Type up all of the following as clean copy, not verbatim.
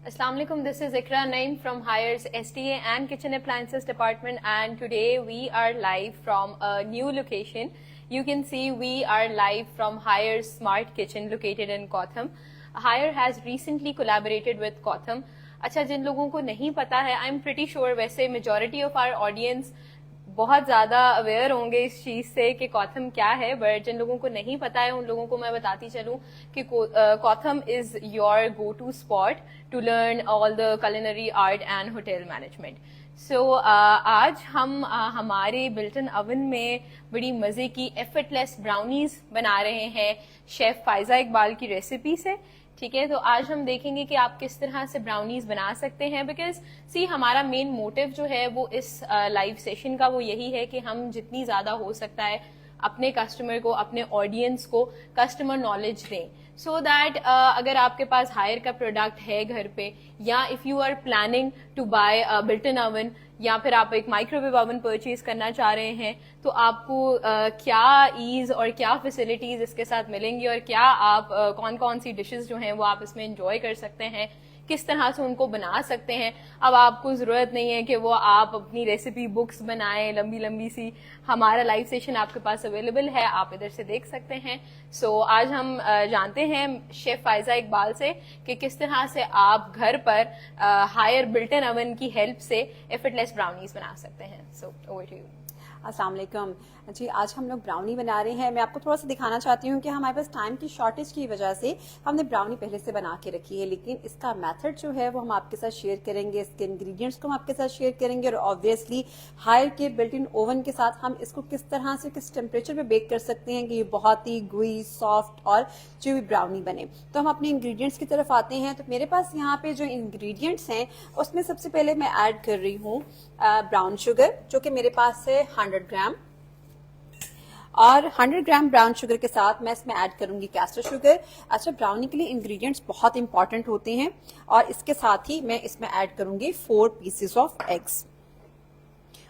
Assalamu alaikum, this is Ikra Naim from Hire's STA and Kitchen Appliances Department, and today we are live from a new location. You can see we are live from Hire's Smart Kitchen located in Gotham. Hire has recently collaborated with Gotham. अच्छा, जिन लोगों को नहीं पता है, I am pretty sure वैसे majority of our audience बहुत ज्यादा aware होंगे इस चीज से कि कॉथम क्या है, बट जिन लोगों को नहीं पता है उन लोगों को मैं बताती चलूं कि COTHM is your go to spot to learn all the culinary art and hotel management. So आज हम हमारे बिल्टन अवन में बड़ी मजे की एफर्टलेस ब्राउनीज बना रहे हैं शेफ फायजा इकबाल की रेसिपी से. ठीक है, तो आज हम देखेंगे कि आप किस तरह से ब्राउनीज बना सकते हैं. बिकॉज सी हमारा मेन मोटिव जो है वो इस लाइव सेशन का वो यही है कि हम जितनी ज्यादा हो सकता है अपने कस्टमर को, अपने ऑडियंस को कस्टमर नॉलेज दें, सो दैट अगर आपके पास हायर का प्रोडक्ट है घर पे, या if you are planning to buy built in oven, या फिर आप एक माइक्रोवेव ओवन परचेज करना चाह रहे हैं, तो आपको क्या ईज और क्या फैसिलिटीज इसके साथ मिलेंगी और क्या आप कौन कौन सी डिशेस जो हैं वो आप इसमें एंजॉय कर सकते हैं, किस तरह से उनको बना सकते हैं. अब आपको जरूरत नहीं है कि वो आप अपनी रेसिपी बुक्स बनाएं लंबी लंबी सी. हमारा लाइव सेशन आपके पास अवेलेबल है, आप इधर से देख सकते हैं. सो आज हम जानते हैं शेफ फायजा इकबाल से कि किस तरह से आप घर पर हायर बिल्टन अवन की हेल्प से एफर्टलेस ब्राउनीज बना सकते हैं. So over to you. अस्सलाम वालेकुम जी. आज हम लोग ब्राउनी बना रहे हैं. मैं आपको थोड़ा सा दिखाना चाहती हूँ कि हमारे पास टाइम की शॉर्टेज की वजह से हमने ब्राउनी पहले से बना के रखी है, लेकिन इसका मेथड जो है वो हम आपके साथ शेयर करेंगे, इसके इंग्रेडिएंट्स को हम आपके साथ शेयर करेंगे, और ऑब्वियसली हायर के बिल्ट इन ओवन के साथ हम इसको किस तरह से किस टेम्परेचर पे बेक कर सकते हैं कि ये बहुत ही गुई, सॉफ्ट और च्यूवी ब्राउनी बने. तो हम अपने इंग्रेडिएंट्स की तरफ आते हैं. तो मेरे पास यहाँ पे जो इंग्रेडिएंट्स हैं उसमें सबसे पहले मैं ऐड कर रही हूँ ब्राउन शुगर, जो कि मेरे पास है 100 ग्राम, और 100 ग्राम ब्राउन शुगर के साथ मैं इसमें ऐड करूंगी कैस्टर शुगर. अच्छा, ब्राउनी के लिए इंग्रेडिएंट्स बहुत इंपॉर्टेंट होते हैं, और इसके साथ ही मैं इसमें ऐड करूंगी 4 पीसेस ऑफ एग्स.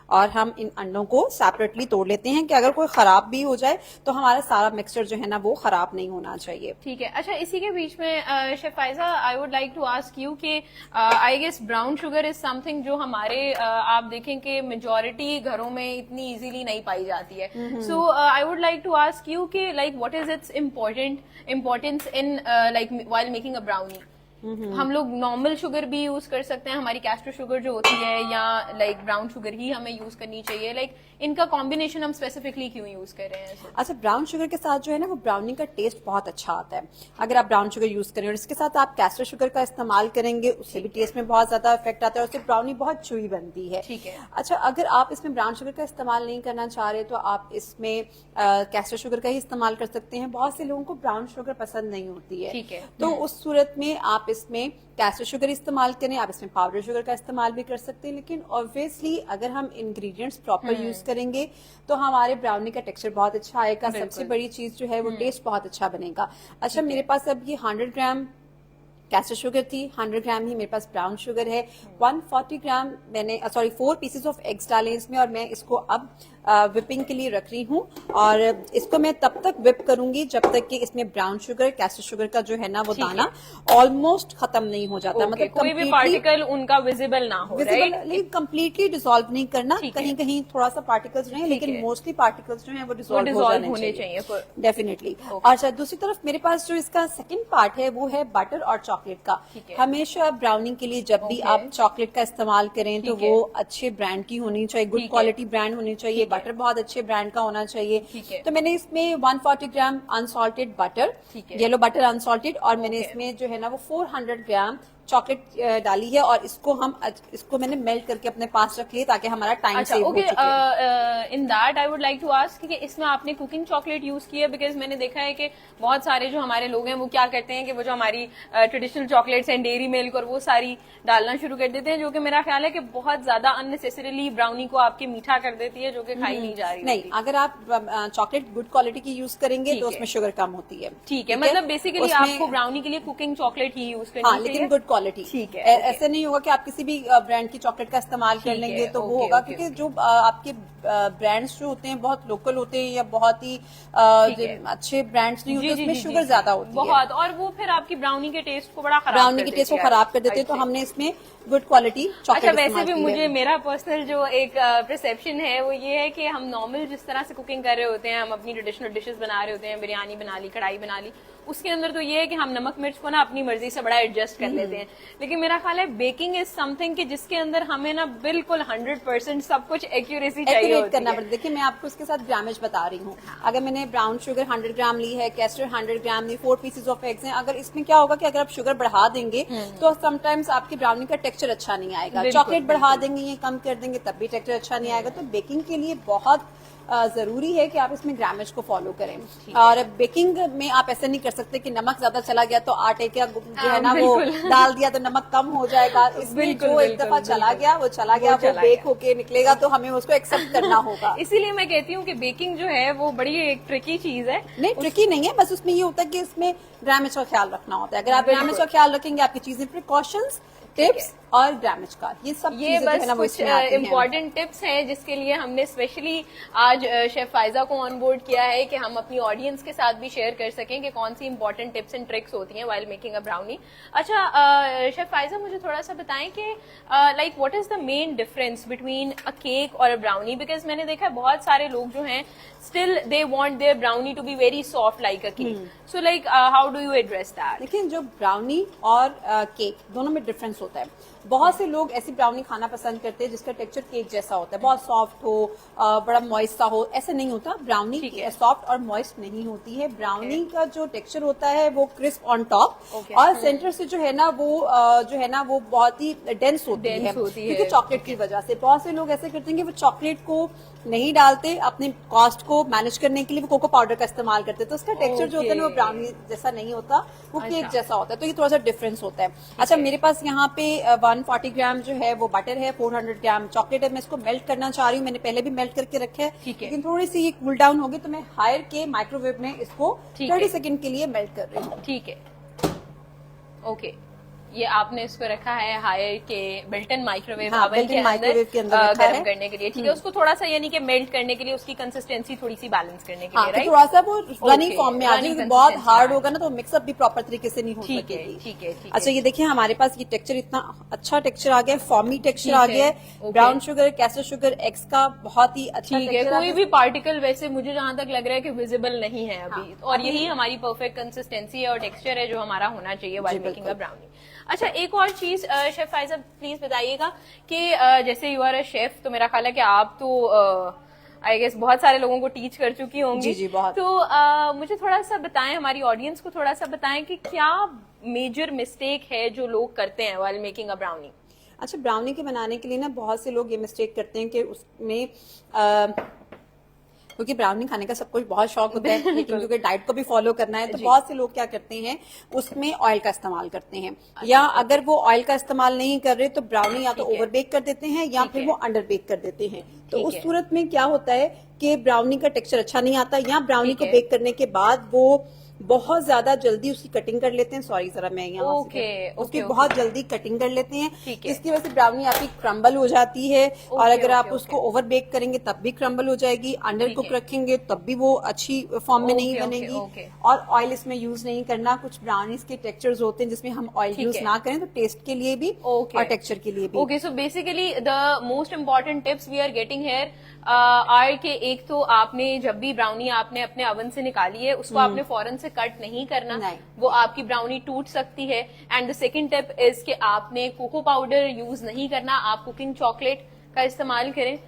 और हम इन अंडों को सेपरेटली तोड़ लेते हैं कि अगर कोई खराब भी हो जाए तो हमारा सारा मिक्सचर जो है ना वो खराब नहीं होना चाहिए. ठीक है. अच्छा, इसी के बीच में chef Faiza, I would like to ask you कि I guess brown sugar is something जो हमारे आप देखें कि मेजॉरिटी घरों में इतनी इजीली नहीं पाई जाती है. So I would like to ask you कि like what is its importance in like while making a brownie. हम लोग नॉर्मल शुगर भी यूज कर सकते हैं, हमारी कैस्टर शुगर जो होती है, या लाइक ब्राउन शुगर ही हमें यूज करनी चाहिए. लाइक इनका कॉम्बिनेशन हम स्पेसिफिकली क्यों यूज कर रहे हैं? अच्छा, ब्राउन शुगर के साथ जो है ना वो ब्राउनी का टेस्ट बहुत अच्छा आता है अगर आप ब्राउन शुगर यूज करें, और इसके साथ आप कैस्टर शुगर का इस्तेमाल करेंगे, उससे भी टेस्ट में बहुत ज्यादा इफेक्ट आता है, उससे ब्राउनी बहुत चुई बनती है. ठीक है. अच्छा, अगर आप इसमें ब्राउन शुगर का इस्तेमाल नहीं करना चाह रहे तो आप इसमें कैस्टर शुगर का ही इस्तेमाल कर सकते हैं. बहुत से लोगों को ब्राउन शुगर पसंद नहीं होती है. ठीक है. तो उस सूरत में आप इसमें कैस्टर शुगर इस्तेमाल करें, आप इसमें पाउडर शुगर का इस्तेमाल भी कर सकते हैं. लेकिन ऑब्वियसली अगर हम इंग्रेडिएंट्स प्रॉपर यूज करेंगे तो हमारे ब्राउनी का टेक्सचर बहुत अच्छा आएगा. सबसे बड़ी चीज जो है वो टेस्ट बहुत अच्छा बनेगा. अच्छा, मेरे पास अब ये 100 ग्राम कैस्टर शुगर थी, 100 ग्राम ही मेरे पास ब्राउन शुगर है, 140 ग्राम मैंने 4 पीसेस ऑफ एग्स डाले इसमें, और मैं इसको अब विपिंग के लिए रख रही हूँ. और इसको मैं तब तक विप करूंगी जब तक कि इसमें ब्राउन शुगर, कैस्टर शुगर का जो है ना वो दाना ऑलमोस्ट खत्म नहीं हो जाता. मतलब कोई भी पार्टिकल उनका विजिबल ना हो, लेकिन कम्प्लीटली डिसॉल्व नहीं करना, कहीं कहीं थोड़ा सा पार्टिकल्स रहे, लेकिन मोस्टली पार्टिकल्स जो है वो डिसॉल्व होने चाहिए डेफिनेटली. अच्छा, दूसरी तरफ मेरे पास जो इसका सेकंड पार्ट है वो है बटर और चॉकलेट का. हमेशा ब्राउनिंग के लिए जब भी आप चॉकलेट का इस्तेमाल करें तो वो अच्छे ब्रांड की होनी चाहिए, गुड क्वालिटी ब्रांड होनी चाहिए. बटर बहुत अच्छे ब्रांड का होना चाहिए. तो मैंने इसमें 140 gram unsalted butter, yellow butter unsalted, और मैंने इसमें जो है ना वो 400 ग्राम चॉकलेट डाली है, और इसको मैंने मेल्ट करके अपने पास रख लिया ताकि हमारा टाइम सेव हो सके. In that I would like to ask कि इसमें आपने कुकिंग चॉकलेट यूज की है? बिकॉज मैंने देखा है कि बहुत सारे जो हमारे लोग हैं वो क्या करते हैं कि वो जो हमारी ट्रेडिशनल चॉकलेट्स हैं, डेयरी मिल्क और वो सारी डालना शुरू कर देते हैं, जो कि मेरा ख्याल है कि बहुत ज्यादा अननेसेसरीली ब्राउनी को आपके मीठा कर देती है, जो कि खाई नहीं जा रही. नहीं, अगर आप चॉकलेट गुड क्वालिटी की यूज करेंगे तो उसमें शुगर कम होती है. ठीक है, मतलब बेसिकली आपको ब्राउनी के लिए कुकिंग चॉकलेट ही यूज करनी चाहिए, लेकिन गुड क्वालिटी. ठीक है. ऐसे नहीं होगा कि आप किसी भी ब्रांड की चॉकलेट का इस्तेमाल कर लेंगे तो वो होगा, क्योंकि जो आपके ब्रांड्स जो होते हैं बहुत लोकल होते हैं या बहुत ही अच्छे ब्रांड्स नहीं होते, उसमें शुगर ज्यादा होती है बहुत, और वो फिर आपकी ब्राउनी के टेस्ट को बड़ा खराब ब्राउनी के टेस्ट को खराब कर देते हैं। तो हमने इसमें गुड क्वालिटी चॉकलेट। अच्छा, वैसे भी मुझे मेरा पर्सनल जो एक परसेप्शन है वो ये है कि हम नॉर्मल जिस तरह से कुकिंग कर रहे होते हैं, हम अपनी ट्रेडिशनल डिशेस बना रहे होते हैं, बिरयानी बना ली, कढ़ाई बना ली, उसके अंदर तो ये है कि हम नमक मिर्च को ना अपनी मर्जी से बड़ा एडजस्ट कर लेते हैं। लेकिन मेरा ख्याल है बेकिंग इज समथिंग कि जिसके अंदर हमें ना बिल्कुल 100% सब कुछ एक्यूरेसी चाहिए होती करना है। पड़ता है। देखिए मैं आपको इसके साथ ग्रामेज बता रही हूँ। अगर मैंने ब्राउन शुगर 100 ग्राम ली है, कैस्टर 100 ग्राम ली, 4 पीसेज ऑफ एग्स हैं, अगर इसमें क्या होगा कि अगर आप शुगर बढ़ा देंगे तो समटाइम्स आपकी ब्राउनी का टेक्सचर अच्छा नहीं आएगा। चॉकलेट बढ़ा देंगे या कम कर देंगे तब भी टेक्सचर अच्छा नहीं आएगा। तो बेकिंग के लिए बहुत जरूरी है कि आप इसमें ग्रामेज को फॉलो करें। और बेकिंग में आप ऐसे नहीं कर सकते कि नमक ज्यादा चला गया तो आटे का जो है ना वो डाल दिया तो नमक कम हो जाएगा। इसमें जो एक दफा चला गया वो चला गया, वो बेक होके निकलेगा तो हमें उसको एक्सेप्ट करना होगा। इसीलिए मैं कहती हूँ कि बेकिंग जो है वो बड़ी एक ट्रिकी चीज है। नहीं, ट्रिकी नहीं है, बस उसमें ये होता है कि इसमें ग्रामेज का ख्याल रखना होता है। अगर आप ग्रामेज का ख्याल रखेंगे, आपकी चीजें प्रिकॉशंस, टिप्स और ग्रामेज का ये सब ये बस कुछ इम्पोर्टेंट टिप्स हैं जिसके लिए हमने स्पेशली आज शेफ फायजा को ऑन बोर्ड किया है कि हम अपनी ऑडियंस के साथ भी शेयर कर सकें कि कौन सी इम्पोर्टेंट टिप्स एंड ट्रिक्स होती हैं व्हाइल मेकिंग अ ब्राउनी। अच्छा शेफ फायजा, मुझे थोड़ा सा बताएं कि like what is the main difference between a cake और अ ब्राउनी, बिकॉज मैंने देखा है बहुत सारे लोग जो हैं still they want their brownie to be very soft like a cake. So like how do you address that? लेकिन जो ब्राउनी और केक दोनों में डिफरेंस होता है। बहुत से लोग ऐसी ब्राउनी खाना पसंद करते हैं जिसका टेक्सचर केक जैसा होता है, बहुत सॉफ्ट हो, बड़ा मॉइस्ट सा हो। ऐसा नहीं होता, ब्राउनी सॉफ्ट और मॉइस्ट नहीं होती है। ब्राउनी का जो टेक्सचर होता है वो क्रिस्प ऑन टॉप और सेंटर से जो है ना वो बहुत ही डेंस होती है क्योंकि चॉकलेट की वजह से। बहुत से लोग ऐसे करते हैं कि वो चॉकलेट को नहीं डालते, अपने कॉस्ट को मैनेज करने के लिए वो कोको पाउडर का इस्तेमाल करते हैं, तो उसका टेक्सचर जो होता है ना वो ब्राउनी जैसा नहीं होता, वो केक जैसा होता है। तो ये थोड़ा सा डिफरेंस होता है। अच्छा, मेरे पास यहाँ पे 140 ग्राम जो है वो बटर है, 400 ग्राम चॉकलेट है। मैं इसको मेल्ट करना चाह रही हूँ, मैंने पहले भी मेल्ट करके रखे है, लेकिन थोड़ी सी ये कूल डाउन होगी तो मैं हायर के माइक्रोवेव में इसको 30 सेकंड के लिए मेल्ट कर रही हूँ। ठीक है, ओके। ये आपने इसको रखा है हायर के बिल्ट-इन माइक्रोवेव ओवन के अंदर गर्म करने के लिए। ठीक है, उसको थोड़ा सा यानी कि मेल्ट करने के लिए, उसकी कंसिस्टेंसी थोड़ी सी बैलेंस करने के लिए, राइट? थोड़ा सा वो रनी फॉर्म में आ जाएगी। बहुत हार्ड होगा ना तो मिक्सअप भी प्रॉपर तरीके से नहीं हो सकेगी। ठीक है। अच्छा, ये देखिए हमारे पास ये टेक्सचर इतना अच्छा टेक्सचर आ गया, फॉर्मी टेक्सचर आ गया है। Brown sugar, castor sugar, eggs का बहुत ही अच्छा टेक्सचर। कोई भी पार्टिकल वैसे मुझे जहां तक लग रहा है कि विजिबल नहीं है अभी, और यही हमारी परफेक्ट कंसिस्टेंसी है और टेक्सचर है जो हमारा होना चाहिए व्हाइल मेकिंग अ ब्राउनी। अच्छा, एक और चीज शेफ फायजा प्लीज बताइएगा कि जैसे यू आर अ शेफ, तो मेरा ख्याल है कि आप तो आई गेस बहुत सारे लोगों को टीच कर चुकी होंगी। जी, बहुत। तो मुझे थोड़ा सा बताएं, हमारी ऑडियंस को थोड़ा सा बताएं कि क्या मेजर मिस्टेक है जो लोग करते हैं व्हाइल मेकिंग अ ब्राउनी? अच्छा, ब्राउनी के बनाने के लिए ना बहुत से लोग ये मिस्टेक करते हैं कि उसमें क्योंकि ब्राउनी खाने का सबको बहुत शौक होता है, लेकिन क्योंकि डाइट को भी फॉलो करना है तो बहुत से लोग क्या करते हैं उसमें ऑयल का इस्तेमाल करते हैं। या अगर वो ऑयल का इस्तेमाल नहीं कर रहे तो ब्राउनी या तो ओवर बेक कर देते हैं या फिर वो अंडर बेक कर देते हैं। तो उस सूरत में क्या होता है कि ब्राउनी का टेक्सचर अच्छा नहीं आता, या ब्राउनी को बेक करने के बाद वो बहुत ज्यादा जल्दी उसकी कटिंग कर लेते हैं। सॉरी जरा मैं यहाँ उसकी बहुत जल्दी कटिंग कर लेते हैं, इसकी वजह से ब्राउनी आपकी क्रम्बल हो जाती है। और अगर आप उसको ओवर बेक करेंगे तब भी क्रम्बल हो जाएगी, अंडर कुक रखेंगे तब भी वो अच्छी फॉर्म में नहीं बनेगी। और ऑयल इसमें यूज नहीं करना। कुछ ब्राउनीज के टेक्सचर्स होते हैं जिसमें हम ऑयल यूज ना करें, तो टेस्ट के लिए भी और टेक्सचर के लिए भी। Okay, so basically the most important tips we are getting here are के एक तो आपने जब भी ब्राउनी आपने अपने ओवन से निकाली है उसको आपने फौरन से कट नहीं करना, वो आपकी ब्राउनी टूट सकती है। And the second tip is कि आपने कोको पाउडर यूज नहीं करना, आप कुकिंग चॉकलेट का इस्तेमाल करें।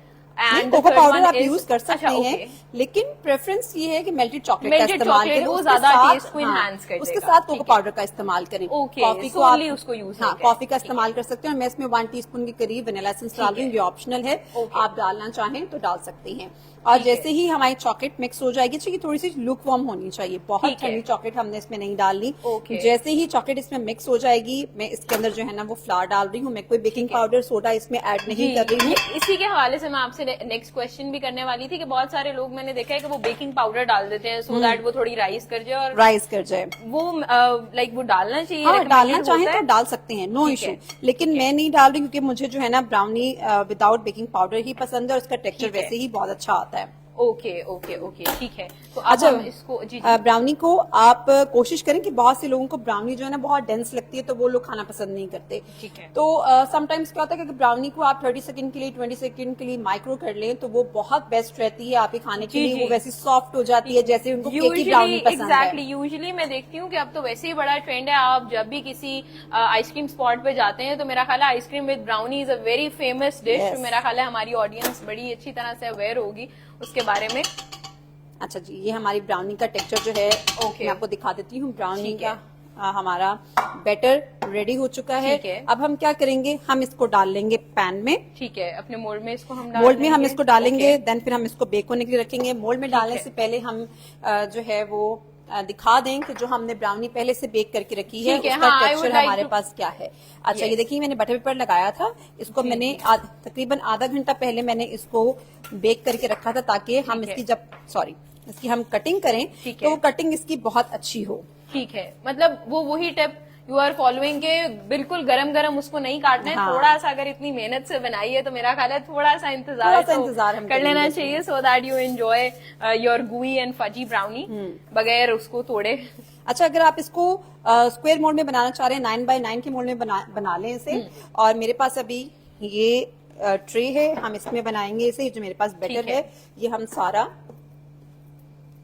कोको पाउडर आप यूज कर सकते हैं, लेकिन प्रेफरेंस ये है कि मेल्टेड चॉकलेट का इस्तेमाल करें, वो ज्यादा टेस्ट को एनहांस कर देगा। उसके साथ कोको पाउडर का इस्तेमाल करें। कॉफी को आप उसको यूज कॉफी का इस्तेमाल कर सकते हैं। मैं इसमें 1 टीस्पून के करीब वनीला एसेंस डाल रही हूँ, ये ऑप्शनल है, आप डालना चाहें तो डाल सकते हैं। और ठीक है। जैसे ही हमारी चॉकलेट मिक्स हो जाएगी, चाहिए थोड़ी सी लुक वार्म होनी चाहिए, बहुत ठीक है। ठंडी चॉकलेट हमने इसमें नहीं डालनी। ओके। जैसे ही चॉकलेट इसमें मिक्स हो जाएगी, मैं इसके अंदर जो है ना वो फ्लावर डाल रही हूँ। मैं कोई बेकिंग ठीक है। पाउडर सोडा इसमें ऐड जी, नहीं कर रही हूँ। इसी के हवाले से मैं आपसे नेक्स्ट क्वेश्चन भी करने वाली थी कि बहुत सारे लोग मैंने देखा है कि वो बेकिंग पाउडर डाल देते हैं सो दैट वो थोड़ी राइस कर जाए, और राइस कर जाए। वो लाइक वो डालना चाहिए, हाँ, डालना recommended चाहें होता तो है? डाल सकते हैं, नो ठीक इशू। है। लेकिन मैं नहीं डाल रही क्योंकि मुझे जो है ना ब्राउनी विदाउट बेकिंग पाउडर ही पसंद है, और इसका टेक्सचर ठीक है। वैसे ही बहुत अच्छा आता है। ओके ओके ओके, ठीक है। तो अब अच्छा, हम इसको जी ब्राउनी को आप कोशिश करें कि बहुत से लोगों को ब्राउनी जो है ना बहुत डेंस लगती है, तो वो लोग खाना पसंद नहीं करते। ठीक है। तो समटाइम्स क्या होता है कि ब्राउनी को आप 30 सेकंड के लिए 20 सेकंड के लिए माइक्रो कर लें, तो वो बहुत बेस्ट रहती है आपके खाने के जी, लिए। जी। वो वैसी सॉफ्ट हो जाती है जैसे उनको केकी ब्राउनी पसंद एग्जैक्टली, है। यूजुअली मैं देखती हूँ कि अब तो वैसे ही बड़ा ट्रेंड है, आप जब भी किसी आइसक्रीम स्पॉट पे जाते हैं तो मेरा ख्याल है ice cream with brownie is a very famous dish. Yes. मेरा ख्याल है हमारी ऑडियंस बड़ी अच्छी तरह से अवेयर होगी उसके बारे में। अच्छा जी, ये हमारी ब्राउनी का टेक्सचर जो है ओके। मैं आपको दिखा देती हूँ। ब्राउनी ठीक है। का हमारा बैटर रेडी हो चुका है। ठीक है। अब हम क्या करेंगे, हम इसको डाल लेंगे पैन में। ठीक है, अपने मोल्ड में इसको हम डाल मोल्ड में हम देंगे। इसको डालेंगे, ओके। देन फिर हम इसको बेक होने के लिए रखेंगे। मोल्ड में डालने है। से पहले हम जो है वो दिखा दें कि जो हमने ब्राउनी पहले से बेक करके रखी है ठीक है, उसका हाँ, I would टेक्सचर like हमारे to- पास क्या है। अच्छा, ये Yes. देखिए मैंने बटर पेपर लगाया था, इसको जी, मैंने जी। तकरीबन आधा घंटा पहले मैंने इसको बेक करके रखा था, ताकि हम ठीक है। इसकी जब इसकी हम कटिंग करें ठीक तो है। वो कटिंग इसकी बहुत अच्छी हो। ठीक है, मतलब वो वही टिप यू आर फॉलोइंग के बिल्कुल गरम गरम उसको नहीं काटना है। हाँ। थोड़ा सा अगर इतनी मेहनत से बनाई है तो मेरा ख्याल है थोड़ा सा इंतजार हम कर लेना करेंगे चाहिए, so that you enjoy your गुई एंड फजी ब्राउनी बगैर उसको तोड़े। अच्छा, अगर आप इसको स्क्वायर मोड में बनाना चाह रहे हैं, 9x9 के मोड में बना लें इसे। और मेरे पास अभी ये ट्रे है, हम इसमें बनाएंगे इसे। जो मेरे पास बैटर है ये हम सारा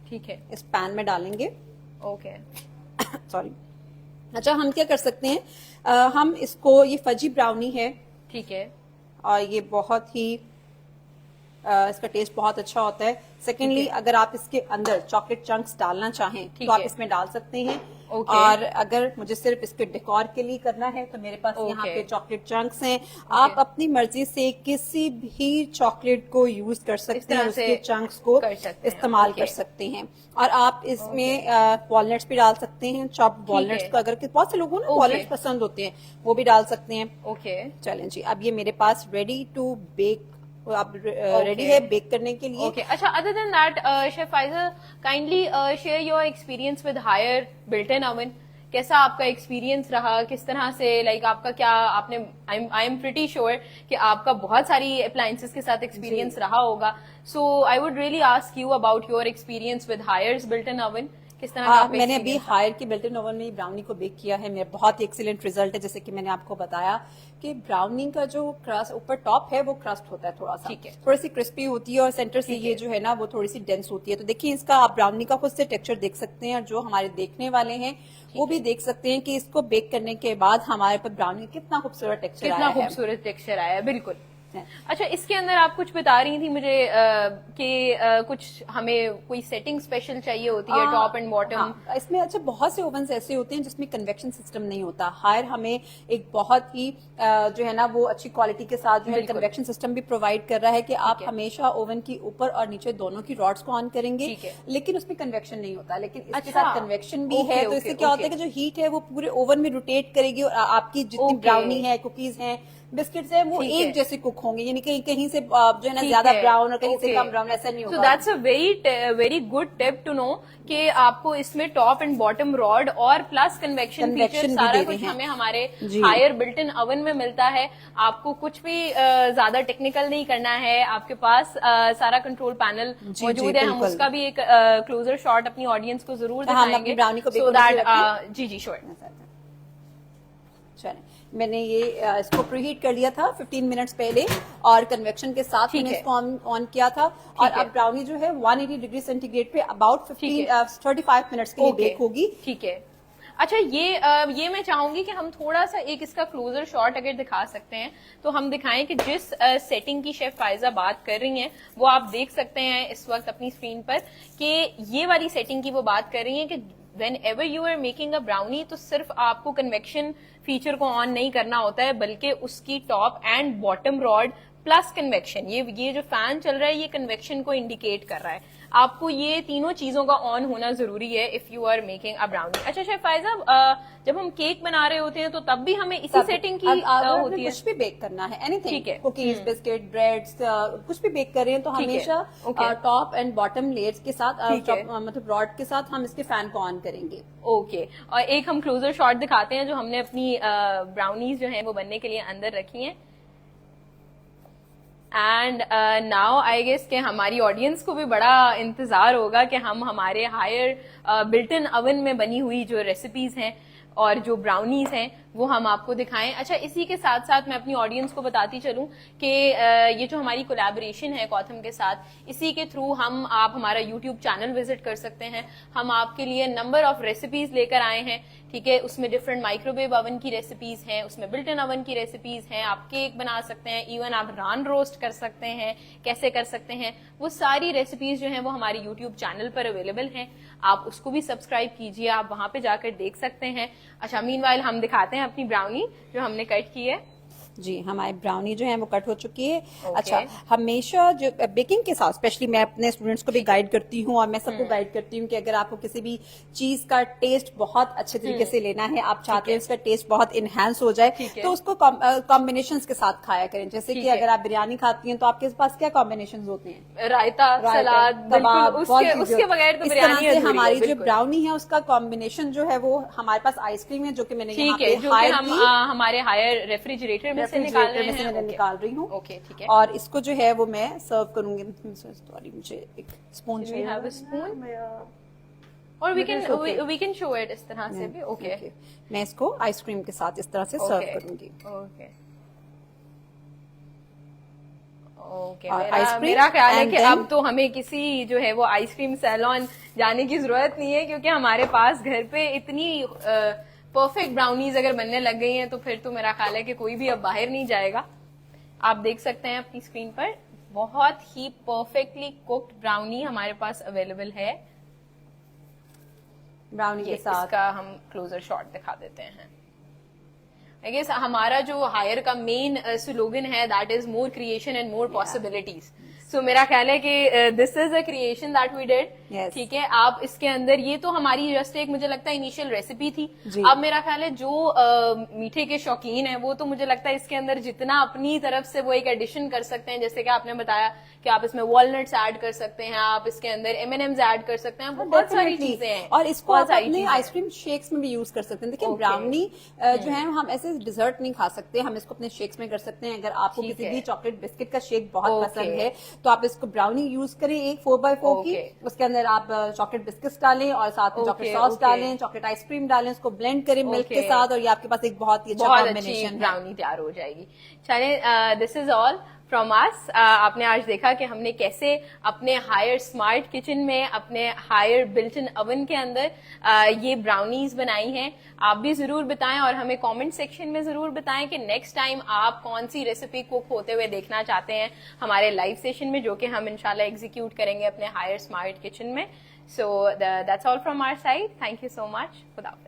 ठीक है। इस पैन में डालेंगे। ओके। सॉरी। अच्छा, हम क्या कर सकते हैं, हम इसको, ये फजी ब्राउनी है ठीक है। और ये बहुत ही इसका टेस्ट बहुत अच्छा होता है। सेकेंडली, अगर आप इसके अंदर चॉकलेट चंक्स डालना चाहें तो आप है। इसमें डाल सकते हैं। ओके। और अगर मुझे सिर्फ इसके डेकोर के लिए करना है तो मेरे पास यहाँ ओके। पे चॉकलेट चंक्स हैं। आप अपनी मर्जी से किसी भी चॉकलेट को यूज कर सकते हैं, तरह से उसके चंक्स को कर सकते हैं। इस्तेमाल ओके। कर सकते हैं। और आप इसमें वॉलनट्स भी डाल सकते हैं, चॉप्ड वॉलनट्स है। को, अगर बहुत से लोगों को ओके। वॉलनट्स पसंद होते हैं वो भी डाल सकते हैं। ओके। चलें जी, अब ये मेरे पास रेडी टू बेक, अब रेडी है बेक करने के लिए। ओके। अच्छा, other than that chef Faizal, kindly share your experience with Haier built in oven. कैसा आपका एक्सपीरियंस रहा, किस तरह से, लाइक आपका क्या, आपने आई एम प्रिटी श्योर कि आपका बहुत सारी अप्लायंसेस के साथ एक्सपीरियंस रहा होगा, so I would really ask you about your experience with Haier's built in oven. किस तरह का आपका मैंने अभी experience हायर की बिल्ट इन ओवन में ब्राउनी को बेक किया है, मेरा बहुत ही एक्सीलेंट रिजल्ट है। जैसे कि मैंने आपको बताया कि ब्राउनी का जो क्रस्ट ऊपर टॉप है वो क्रस्ट होता है थोड़ा सा, ठीक है। थोड़ी सी क्रिस्पी होती है, और सेंटर से ये जो है ना वो थोड़ी सी डेंस होती है। तो देखिए, इसका आप ब्राउनी का खुद से टेक्सचर देख सकते हैं, और जो हमारे देखने वाले हैं वो भी देख सकते हैं कि इसको बेक करने के बाद हमारे पर ब्राउनी कितना खूबसूरत टेक्सचर आया कितना है। खूबसूरत टेक्सचर आया है, बिल्कुल। अच्छा, इसके अंदर आप कुछ बता रही थी मुझे कि कुछ हमें कोई सेटिंग स्पेशल चाहिए होती है, टॉप एंड बॉटम। हाँ, इसमें अच्छा बहुत से ओवन ऐसे होते हैं जिसमें कन्वेक्शन सिस्टम नहीं होता। हायर हमें एक बहुत ही जो है ना वो अच्छी क्वालिटी के साथ जो है कन्वेक्शन सिस्टम भी प्रोवाइड कर रहा है कि आप हमेशा ओवन की ऊपर और नीचे दोनों की रॉड्स को ऑन करेंगे, लेकिन उसमें कन्वेक्शन नहीं होता। लेकिन इसके साथ कन्वेक्शन भी है, तो इससे क्या होता है कि जो हीट है वो पूरे ओवन में रोटेट करेगी, और आपकी जितनी ब्राउनी है, कुकीज हैं, बिस्किट्स है, वो एक जैसे कुक होंगे, यानी कहीं कहीं से जो है ना ज्यादा ब्राउन और कहीं से कम ब्राउन ऐसा नहीं होगा। So that's a very good tip to know कि आपको इसमें टॉप एंड बॉटम रॉड और प्लस कन्वेक्शन फीचर सारा कुछ हमें हमारे हायर बिल्ट इन ओवन में मिलता है। आपको कुछ भी ज्यादा टेक्निकल नहीं करना है, आपके पास सारा कंट्रोल पैनल मौजूद है। हम उसका भी एक क्लोजर शॉट अपनी ऑडियंस को जरूर दिखाएंगे, so that ji ji sure. चलें, मैंने ये इसको प्रीहीट कर लिया था 15 मिनट्स पहले, और कन्वेक्शन के साथ मैंने इसको ऑन किया था। और अब ब्राउनी जो है 180 डिग्री सेंटीग्रेड पे अबाउट 35 मिनट्स के लिए बेक होगी। ठीक है। अच्छा, ये मैं चाहूंगी कि हम थोड़ा सा एक इसका क्लोजर शॉट अगर दिखा सकते हैं तो हम दिखाएं कि जिस सेटिंग की शेफ फाइजा बात कर रही हैं वो आप देख सकते हैं इस वक्त अपनी स्क्रीन पर, कि ये वाली सेटिंग की वो बात कर रही हैं कि whenever you are making a brownie तो सिर्फ आपको कन्वेक्शन फीचर को ऑन नहीं करना होता है, बल्कि उसकी top and bottom rod plus convection. ये जो फैन चल रहा है ये कन्वेक्शन को इंडिकेट कर रहा है। आपको ये तीनों चीजों का ऑन होना जरूरी है if you are making a brownie. अच्छा शेफ फायजा, जब हम केक बना रहे होते हैं तो तब भी हमें इसी सेटिंग की होती है? कुछ भी बेक करना है, एनीथिंग, ठीक है। कुकीज, बिस्किट, ब्रेड्स, कुछ भी बेक कर रहे हैं तो ठीक है। हमेशा Okay. Top and bottom layers के साथ ठीक है। मतलब रॉड के साथ हम इसके फैन को ऑन करेंगे। ओके और एक हम क्लोजर शॉट दिखाते हैं जो हमने अपनी ब्राउनीज जो है वो बनने के लिए अंदर रखी हैं। एंड नाउ आई गेस कि हमारी ऑडियंस को भी बड़ा इंतजार होगा कि हम हमारे हायर बिल्ट इन ओवन में बनी हुई जो रेसिपीज हैं और जो ब्राउनीज हैं वो हम आपको दिखाएं। अच्छा, इसी के साथ साथ मैं अपनी ऑडियंस को बताती चलूं कि ये जो हमारी कोलैबोरेशन है कॉथम के साथ, इसी के थ्रू आप हमारा यूट्यूब चैनल विजिट कर सकते हैं। हम आपके लिए नंबर ऑफ रेसिपीज लेकर आए हैं, ठीक है। उसमें डिफरेंट माइक्रोवेव ओवन की रेसिपीज हैं, उसमें बिल्ट इन ओवन की रेसिपीज हैं। आप केक बना सकते हैं, इवन आप नान रोस्ट कर सकते हैं, कैसे कर सकते हैं, वो सारी रेसिपीज जो हैं वो हमारे यूट्यूब चैनल पर अवेलेबल हैं। आप उसको भी सब्सक्राइब कीजिए, आप वहां पे जाकर देख सकते हैं। अच्छा, मीनवाइल हम दिखाते हैं अपनी ब्राउनी जो हमने कट की है। जी, हमारी ब्राउनी जो है वो कट हो चुकी है। Okay. अच्छा, हमेशा जो बेकिंग के साथ स्पेशली मैं अपने स्टूडेंट्स को भी गाइड करती हूँ और मैं सबको गाइड करती हूँ कि अगर आपको किसी भी चीज का टेस्ट बहुत अच्छे तरीके से लेना है, आप चाहते हैं उसका टेस्ट बहुत इनहेंस हो जाए, तो उसको कॉम्बिनेशंस के साथ खाया करें। जैसे कि अगर आप बिरयानी खाती हैं तो आपके पास क्या कॉम्बिनेशन होते हैं? रायता, सलाद, कबाब, उसके बगैर तो इस बिरयानी तरह से अधूरी है, हमारी जो बिल्कुल। ब्राउनी है उसका कॉम्बिनेशन जो है वो हमारे पास आइसक्रीम है जो कि मैंने यहाँ ठीक है, पे जो कि हायर हम हमारे हायर रेफ्रिजरेटर में से निकाल रहे हैं। मैं निकाल रही हूँ। ओके, ठीक है। और इसको जो है वो मैं सर्व करूंगी। सॉरी, मुझे एक स्पून We चाहिए। have a spoon? और वी कैन शो इट इस तरह से भी। ओके, मैं इसको आइसक्रीम के साथ इस तरह से सर्व करूंगी। Okay okay. और आइसक्रीम मेरा ख्याल है and कि then- अब तो हमें किसी जो है वो आइसक्रीम सैलून जाने की जरूरत नहीं है, क्योंकि हमारे पास घर पे इतनी परफेक्ट ब्राउनीज अगर बनने लग गई हैं तो फिर तो मेरा ख्याल है कि कोई भी अब बाहर नहीं जाएगा। आप देख सकते हैं अपनी स्क्रीन पर बहुत ही परफेक्टली कुक्ड ब्राउनी हमारे पास अवेलेबल है। ब्राउनी के साथ इसका हम क्लोजर शॉट दिखा देते हैं। आई गेस हमारा जो हायर का मेन स्लोगन है that is more creation and more possibilities. So मेरा ख्याल है कि this is a creation that we did. Yes. ठीक है, आप इसके अंदर ये तो हमारी जस्ट एक मुझे लगता है इनिशियल रेसिपी थी। जी। अब मेरा ख्याल है जो मीठे के शौकीन है वो तो मुझे लगता है इसके अंदर जितना अपनी तरफ से वो एक एडिशन कर सकते हैं, जैसे कि आपने बताया कि आप इसमें वॉलनट्स ऐड कर सकते हैं, आप इसके अंदर M&Ms ऐड कर सकते हैं, बहुत सारी Definitely. चीजें हैं। और इसको बहुत आप सारी अपने चीजें हैं। आइसक्रीम शेक्स में भी यूज कर सकते हैं। देखिए, Okay. ब्राउनी जो है हम ऐसे डिजर्ट नहीं खा सकते, हम इसको अपने शेक्स में कर सकते हैं। अगर आपको ठीक किसी है। भी चॉकलेट बिस्किट का शेक बहुत Okay. पसंद है तो आप इसको ब्राउनी यूज करें एक 4x4 की, Okay. उसके अंदर आप चॉकलेट बिस्किट्स डालें और साथ में चॉकलेट Okay, सॉस okay. डालें, चॉकलेट आइसक्रीम डालें, उसको ब्लेंड करें मिल्क के Okay. साथ और ये आपके पास एक बहुत ही अच्छा बहुत अच्छी कॉम्बिनेशन है। ब्राउनी तैयार हो जाएगी। चलिए, this is all from us. आपने आज देखा कि हमने कैसे अपने हायर स्मार्ट किचन में, अपने हायर बिल्ट इन ओवन के अंदर ये ब्राउनीज बनाई हैं। आप भी जरूर बताएं और हमें कमेंट सेक्शन में जरूर बताएं कि नेक्स्ट टाइम आप कौन सी रेसिपी कुक होते हुए देखना चाहते हैं हमारे लाइव सेशन में, जो कि हम इंशाल्लाह एग्जीक्यूट करेंगे अपने हायर स्मार्ट किचन में। So that's all from our side. Thank you so much. खुदा हाफिज़।